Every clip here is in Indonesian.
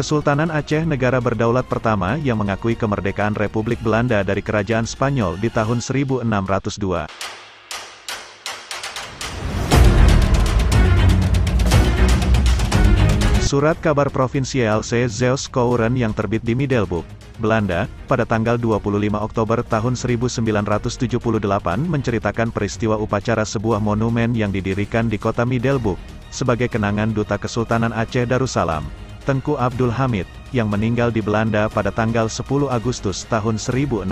Kesultanan Aceh negara berdaulat pertama yang mengakui kemerdekaan Republik Belanda dari Kerajaan Spanyol di tahun 1602. Surat kabar provinsial C. Zeeuws Couran yang terbit di Middelburg, Belanda, pada tanggal 25 Oktober tahun 1978 menceritakan peristiwa upacara sebuah monumen yang didirikan di kota Middelburg, sebagai kenangan Duta Kesultanan Aceh Darussalam, Tengku Abdul Hamid, yang meninggal di Belanda pada tanggal 10 Agustus tahun 1602.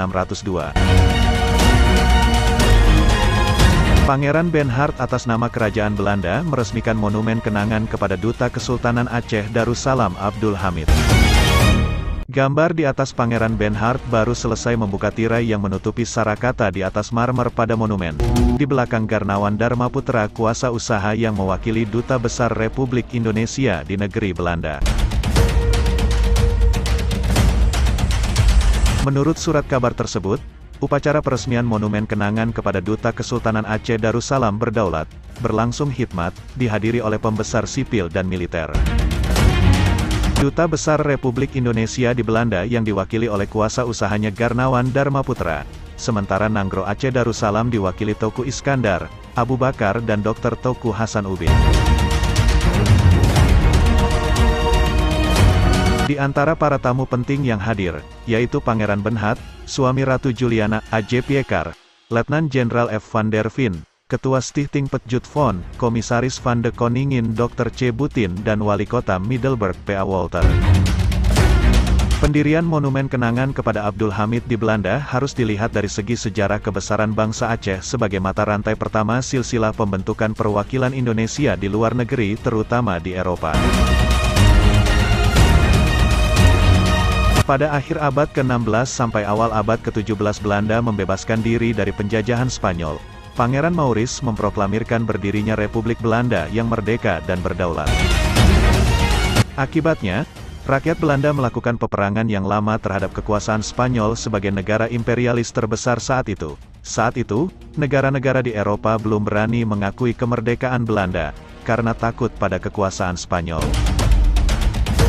Pangeran Bernhard atas nama Kerajaan Belanda meresmikan monumen kenangan kepada Duta Kesultanan Aceh Darussalam Abdul Hamid. Gambar di atas Pangeran Bernhard baru selesai membuka tirai yang menutupi sarakata di atas marmer pada monumen. Di belakang Garnawan Dharma Putra, kuasa usaha yang mewakili Duta Besar Republik Indonesia di negeri Belanda. Menurut surat kabar tersebut, upacara peresmian monumen kenangan kepada Duta Kesultanan Aceh Darussalam berdaulat, berlangsung khidmat, dihadiri oleh pembesar sipil dan militer. Duta Besar Republik Indonesia di Belanda yang diwakili oleh kuasa usahanya Garnawan Dharma Putra, sementara Nanggro Aceh Darussalam diwakili Teuku Iskandar, Abu Bakar dan Dr. Teuku Hasan Ubin. Di antara para tamu penting yang hadir, yaitu Pangeran Bernhard, suami Ratu Juliana, A.J. Piekar, Letnan Jenderal F. van der Veen, Ketua Stichting Petjut Fond, Komisaris van de Koningin Dr. C. Butin dan Wali Kota Middelburg P.A. Walter. Pendirian monumen kenangan kepada Abdul Hamid di Belanda harus dilihat dari segi sejarah kebesaran bangsa Aceh sebagai mata rantai pertama silsilah pembentukan perwakilan Indonesia di luar negeri terutama di Eropa. Pada akhir abad ke-16 sampai awal abad ke-17 Belanda membebaskan diri dari penjajahan Spanyol. Pangeran Maurice memproklamirkan berdirinya Republik Belanda yang merdeka dan berdaulat. Akibatnya, rakyat Belanda melakukan peperangan yang lama terhadap kekuasaan Spanyol sebagai negara imperialis terbesar saat itu. Saat itu, negara-negara di Eropa belum berani mengakui kemerdekaan Belanda, karena takut pada kekuasaan Spanyol.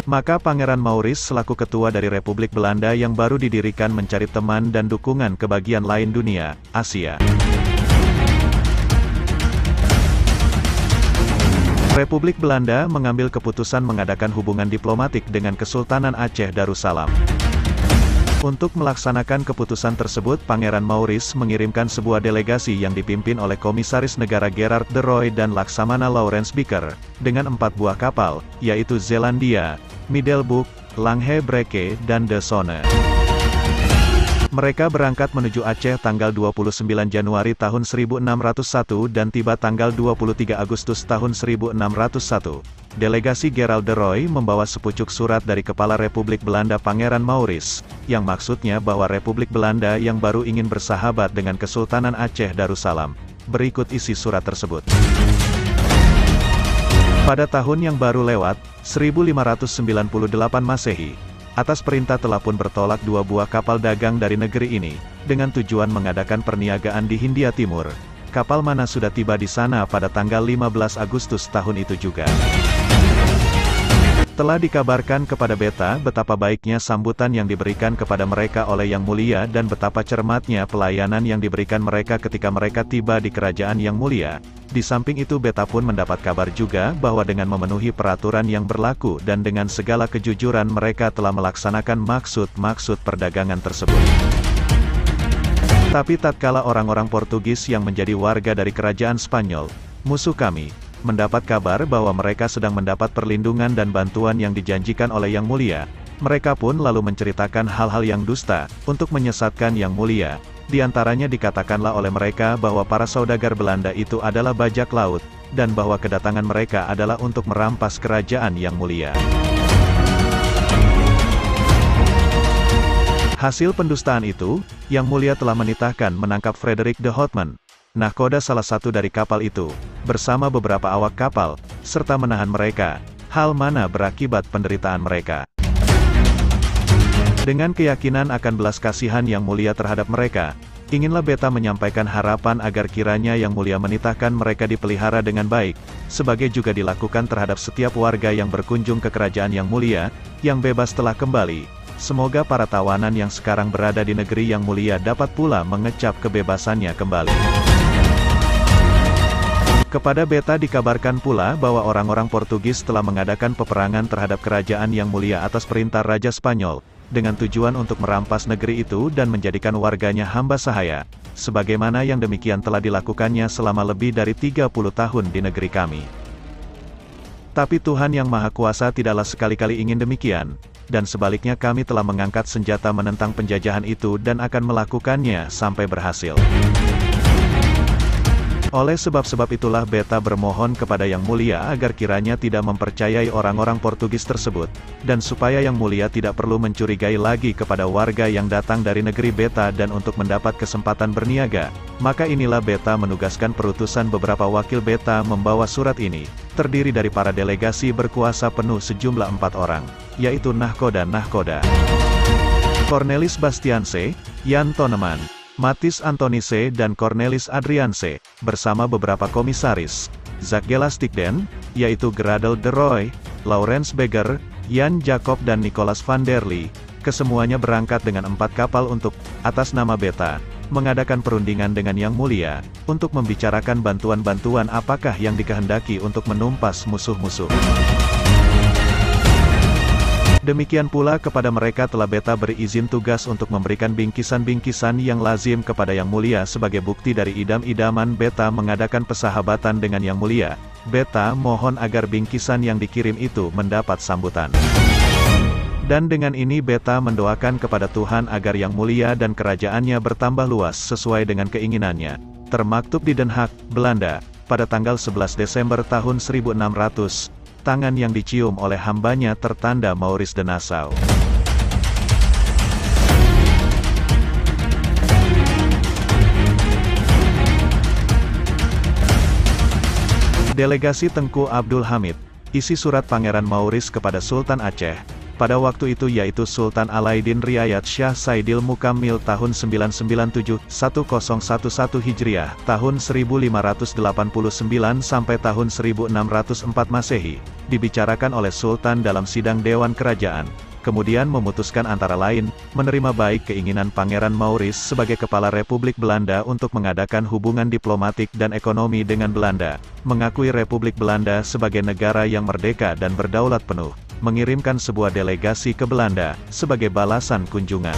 Maka Pangeran Maurice selaku ketua dari Republik Belanda yang baru didirikan mencari teman dan dukungan ke bagian lain dunia, Asia. Republik Belanda mengambil keputusan mengadakan hubungan diplomatik dengan Kesultanan Aceh Darussalam. Untuk melaksanakan keputusan tersebut, Pangeran Maurice mengirimkan sebuah delegasi yang dipimpin oleh Komisaris Negara Gerard de Rooy dan Laksamana Lawrence Beaker, dengan 4 buah kapal, yaitu Zeelandia, Middelburg, Langhe Breke, dan De Sonne. Mereka berangkat menuju Aceh tanggal 29 Januari tahun 1601 dan tiba tanggal 23 Agustus tahun 1601. Delegasi Gerard de Rooy membawa sepucuk surat dari Kepala Republik Belanda Pangeran Maurice, yang maksudnya bahwa Republik Belanda yang baru ingin bersahabat dengan Kesultanan Aceh Darussalam. Berikut isi surat tersebut. Pada tahun yang baru lewat, 1598 Masehi, atas perintah telah pun bertolak 2 buah kapal dagang dari negeri ini, dengan tujuan mengadakan perniagaan di Hindia Timur. Kapal mana sudah tiba di sana pada tanggal 15 Agustus tahun itu juga. Telah dikabarkan kepada beta betapa baiknya sambutan yang diberikan kepada mereka oleh Yang Mulia dan betapa cermatnya pelayanan yang diberikan mereka ketika mereka tiba di kerajaan Yang Mulia. Di samping itu beta pun mendapat kabar juga bahwa dengan memenuhi peraturan yang berlaku dan dengan segala kejujuran mereka telah melaksanakan maksud-maksud perdagangan tersebut. Tapi tatkala orang-orang Portugis yang menjadi warga dari kerajaan Spanyol, musuh kami, mendapat kabar bahwa mereka sedang mendapat perlindungan dan bantuan yang dijanjikan oleh Yang Mulia, mereka pun lalu menceritakan hal-hal yang dusta, untuk menyesatkan Yang Mulia. Di antaranya dikatakanlah oleh mereka bahwa para saudagar Belanda itu adalah bajak laut, dan bahwa kedatangan mereka adalah untuk merampas kerajaan Yang Mulia. Hasil pendustaan itu, Yang Mulia telah menitahkan menangkap Frederik de Houtman, nahkoda salah satu dari kapal itu, bersama beberapa awak kapal, serta menahan mereka, hal mana berakibat penderitaan mereka. Dengan keyakinan akan belas kasihan Yang Mulia terhadap mereka, Inginlah beta menyampaikan harapan agar kiranya Yang Mulia menitahkan mereka dipelihara dengan baik, sebagai juga dilakukan terhadap setiap warga yang berkunjung ke kerajaan Yang Mulia, yang bebas telah kembali. Semoga para tawanan yang sekarang berada di negeri Yang Mulia dapat pula mengecap kebebasannya kembali. Kepada beta dikabarkan pula bahwa orang-orang Portugis telah mengadakan peperangan terhadap kerajaan Yang Mulia atas perintah Raja Spanyol, dengan tujuan untuk merampas negeri itu dan menjadikan warganya hamba sahaya, sebagaimana yang demikian telah dilakukannya selama lebih dari 30 tahun di negeri kami. Tapi Tuhan Yang Maha Kuasa tidaklah sekali-kali ingin demikian, dan sebaliknya kami telah mengangkat senjata menentang penjajahan itu dan akan melakukannya sampai berhasil. Oleh sebab-sebab itulah beta bermohon kepada Yang Mulia agar kiranya tidak mempercayai orang-orang Portugis tersebut, dan supaya Yang Mulia tidak perlu mencurigai lagi kepada warga yang datang dari negeri beta dan untuk mendapat kesempatan berniaga, maka inilah beta menugaskan perutusan beberapa wakil beta membawa surat ini, terdiri dari para delegasi berkuasa penuh sejumlah 4 orang, yaitu Nahkoda, Cornelis Bastianse, Jan Toneman, Matis Antonise dan Cornelis Adrianse, bersama beberapa komisaris, Zak Gelastikden, yaitu Gradel de Roy, Laurens Beger, Jan Jacob dan Nicolas van der Lee, kesemuanya berangkat dengan 4 kapal untuk, atas nama beta, mengadakan perundingan dengan Yang Mulia, untuk membicarakan bantuan-bantuan apakah yang dikehendaki untuk menumpas musuh-musuh. Demikian pula kepada mereka telah beta beri izin tugas untuk memberikan bingkisan-bingkisan yang lazim kepada Yang Mulia sebagai bukti dari idam-idaman beta mengadakan persahabatan dengan Yang Mulia. Beta mohon agar bingkisan yang dikirim itu mendapat sambutan. Dan dengan ini beta mendoakan kepada Tuhan agar Yang Mulia dan kerajaannya bertambah luas sesuai dengan keinginannya. Termaktub di Den Haag, Belanda, pada tanggal 11 Desember tahun 1600. Tangan yang dicium oleh hambanya tertanda Maurice de Nassau. Delegasi Tengku Abdul Hamid. Isi surat Pangeran Maurice kepada Sultan Aceh, pada waktu itu yaitu Sultan Alaidin Riayat Syah Saidil Mukammil tahun 997, 1011 Hijriah, tahun 1589 sampai tahun 1604 Masehi, dibicarakan oleh Sultan dalam sidang Dewan Kerajaan, kemudian memutuskan antara lain, menerima baik keinginan Pangeran Maurice sebagai Kepala Republik Belanda untuk mengadakan hubungan diplomatik dan ekonomi dengan Belanda, mengakui Republik Belanda sebagai negara yang merdeka dan berdaulat penuh, mengirimkan sebuah delegasi ke Belanda, sebagai balasan kunjungan.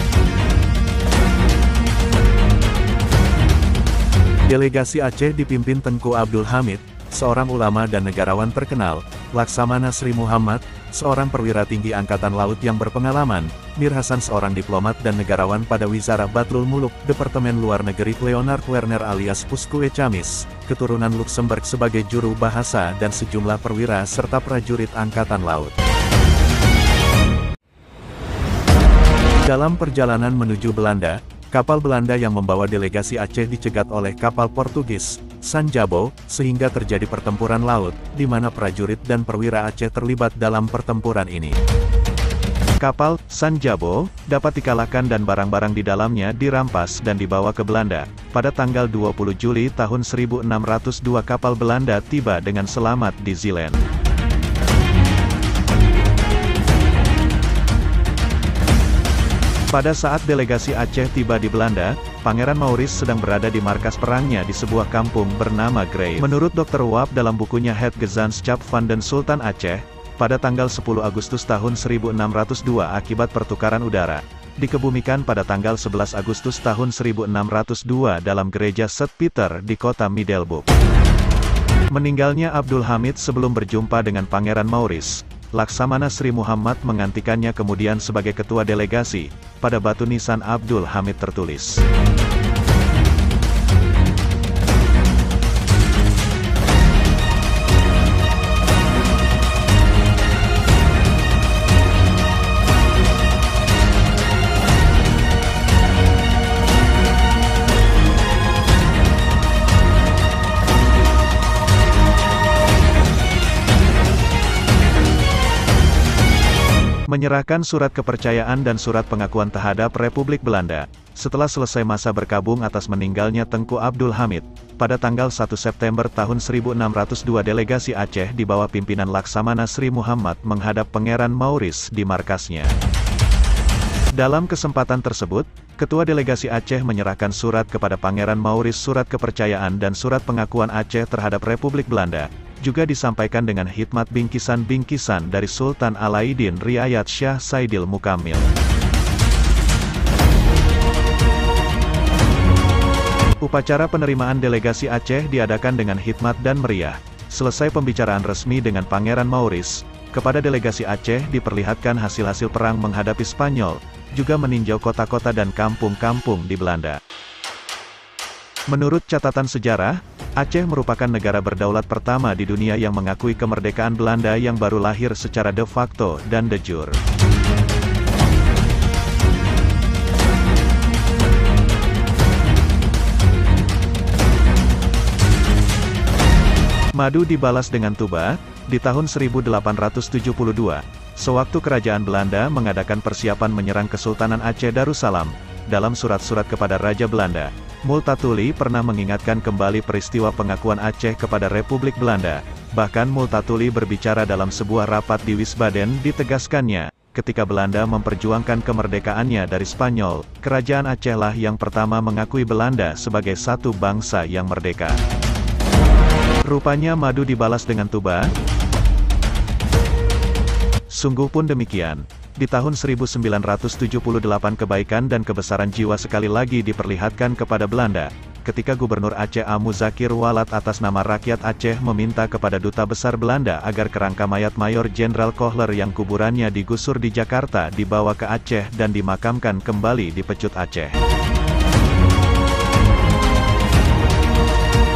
Delegasi Aceh dipimpin Tengku Abdul Hamid, seorang ulama dan negarawan terkenal, Laksamana Sri Muhammad, seorang perwira tinggi Angkatan Laut yang berpengalaman, Mir Hasan seorang diplomat dan negarawan pada Wizara Batrul Muluk, Departemen Luar Negeri Leonard Werner alias Pusku Ecamis, keturunan Luxembourg sebagai juru bahasa dan sejumlah perwira serta prajurit Angkatan Laut. Dalam perjalanan menuju Belanda, kapal Belanda yang membawa delegasi Aceh dicegat oleh kapal Portugis, Sanjabo, sehingga terjadi pertempuran laut, di mana prajurit dan perwira Aceh terlibat dalam pertempuran ini. Kapal Sanjabo dapat dikalahkan dan barang-barang di dalamnya dirampas dan dibawa ke Belanda. Pada tanggal 20 Juli tahun 1602 kapal Belanda tiba dengan selamat di Zeeland. Pada saat delegasi Aceh tiba di Belanda, Pangeran Maurice sedang berada di markas perangnya di sebuah kampung bernama Grave. Menurut Dr. Wap dalam bukunya Het Gezantschap van den Sultan Aceh, pada tanggal 10 Agustus tahun 1602 akibat pertukaran udara, dikebumikan pada tanggal 11 Agustus tahun 1602 dalam gereja St. Peter di kota Middelburg. Meninggalnya Abdul Hamid sebelum berjumpa dengan Pangeran Maurice, Laksamana Sri Muhammad menggantikannya kemudian sebagai ketua delegasi. Pada batu nisan Abdul Hamid tertulis, menyerahkan surat kepercayaan dan surat pengakuan terhadap Republik Belanda, setelah selesai masa berkabung atas meninggalnya Tengku Abdul Hamid. Pada tanggal 1 September tahun 1602 delegasi Aceh di bawah pimpinan Laksamana Sri Muhammad menghadap Pangeran Maurice di markasnya. Dalam kesempatan tersebut, Ketua Delegasi Aceh menyerahkan surat kepada Pangeran Maurice surat kepercayaan dan surat pengakuan Aceh terhadap Republik Belanda, juga disampaikan dengan hikmat bingkisan-bingkisan dari Sultan Alauddin Riayat Syah Saidil Mukamil. Upacara penerimaan delegasi Aceh diadakan dengan hikmat dan meriah. Selesai pembicaraan resmi dengan Pangeran Maurice, kepada delegasi Aceh diperlihatkan hasil-hasil perang menghadapi Spanyol, juga meninjau kota-kota dan kampung-kampung di Belanda. Menurut catatan sejarah, Aceh merupakan negara berdaulat pertama di dunia yang mengakui kemerdekaan Belanda yang baru lahir secara de facto dan de jure. Madu dibalas dengan tuba. Di tahun 1872, sewaktu kerajaan Belanda mengadakan persiapan menyerang Kesultanan Aceh Darussalam, dalam surat-surat kepada Raja Belanda, Multatuli pernah mengingatkan kembali peristiwa pengakuan Aceh kepada Republik Belanda. Bahkan Multatuli berbicara dalam sebuah rapat di Wiesbaden ditegaskannya, ketika Belanda memperjuangkan kemerdekaannya dari Spanyol, kerajaan Aceh lah yang pertama mengakui Belanda sebagai satu bangsa yang merdeka. Rupanya madu dibalas dengan tuba. Sungguh pun demikian. Di tahun 1978 kebaikan dan kebesaran jiwa sekali lagi diperlihatkan kepada Belanda, ketika Gubernur Aceh A. Muzakir Walad atas nama rakyat Aceh meminta kepada Duta Besar Belanda agar kerangka mayat Mayor Jenderal Kohler yang kuburannya digusur di Jakarta dibawa ke Aceh dan dimakamkan kembali di Pecut Aceh.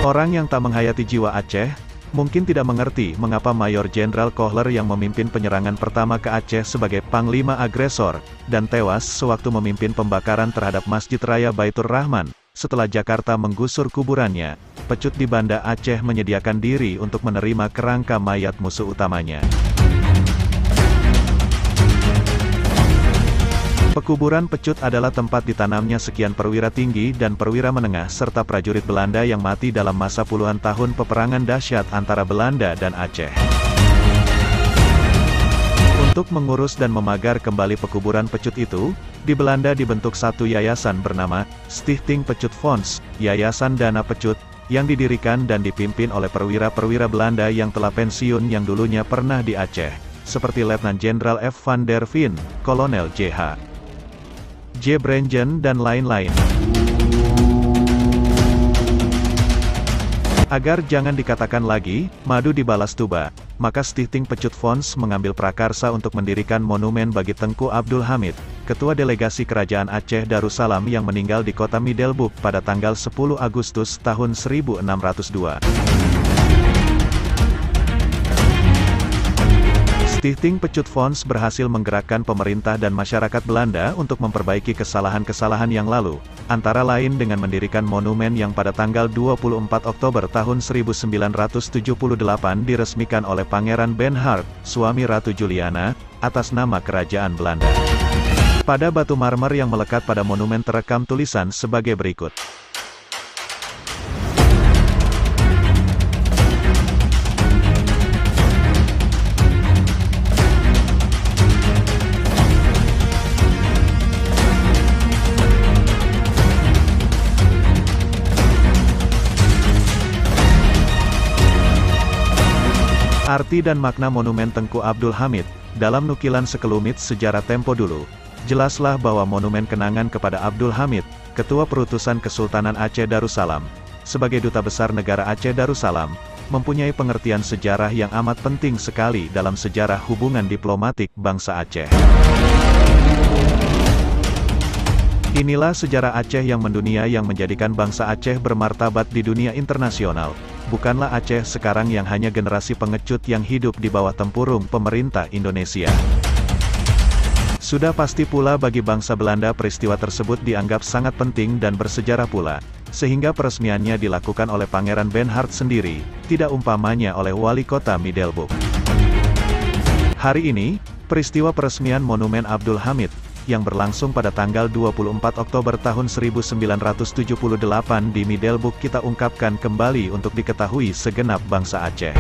Orang yang tak menghayati jiwa Aceh, mungkin tidak mengerti mengapa Mayor Jenderal Kohler yang memimpin penyerangan pertama ke Aceh sebagai panglima agresor, dan tewas sewaktu memimpin pembakaran terhadap Masjid Raya Baitur Rahman. Setelah Jakarta menggusur kuburannya, Pecut di Banda Aceh menyediakan diri untuk menerima kerangka mayat musuh utamanya. Pekuburan Pecut adalah tempat ditanamnya sekian perwira tinggi dan perwira menengah serta prajurit Belanda yang mati dalam masa puluhan tahun peperangan dahsyat antara Belanda dan Aceh. Untuk mengurus dan memagar kembali pekuburan Pecut itu, di Belanda dibentuk satu yayasan bernama Stichting Pecut Fonds, Yayasan Dana Pecut, yang didirikan dan dipimpin oleh perwira-perwira Belanda yang telah pensiun yang dulunya pernah di Aceh, seperti Letnan Jenderal F. van der Veen, Kolonel J.H. J. Brengen dan lain-lain. Agar jangan dikatakan lagi, madu dibalas tuba, maka Stichting Pecut Fonds mengambil prakarsa untuk mendirikan monumen bagi Tengku Abdul Hamid, Ketua Delegasi Kerajaan Aceh Darussalam yang meninggal di kota Middelburg pada tanggal 10 Agustus tahun 1602. Stichting Pecut Fonds berhasil menggerakkan pemerintah dan masyarakat Belanda untuk memperbaiki kesalahan-kesalahan yang lalu, antara lain dengan mendirikan monumen yang pada tanggal 24 Oktober tahun 1978 diresmikan oleh Pangeran Benhard, suami Ratu Juliana, atas nama Kerajaan Belanda. Pada batu marmer yang melekat pada monumen terekam tulisan sebagai berikut. Arti dan makna monumen Tengku Abdul Hamid, dalam nukilan sekelumit sejarah tempo dulu, jelaslah bahwa monumen kenangan kepada Abdul Hamid, Ketua Perutusan Kesultanan Aceh Darussalam, sebagai Duta Besar Negara Aceh Darussalam, mempunyai pengertian sejarah yang amat penting sekali dalam sejarah hubungan diplomatik bangsa Aceh. Inilah sejarah Aceh yang mendunia yang menjadikan bangsa Aceh bermartabat di dunia internasional. Bukanlah Aceh sekarang yang hanya generasi pengecut yang hidup di bawah tempurung pemerintah Indonesia. Sudah pasti pula bagi bangsa Belanda peristiwa tersebut dianggap sangat penting dan bersejarah pula, sehingga peresmiannya dilakukan oleh Pangeran Benhard sendiri, tidak umpamanya oleh Wali Kota Middelburg. Hari ini, peristiwa peresmian Monumen Abdul Hamid, yang berlangsung pada tanggal 24 Oktober tahun 1978 di Middelburg kita ungkapkan kembali untuk diketahui segenap bangsa Aceh.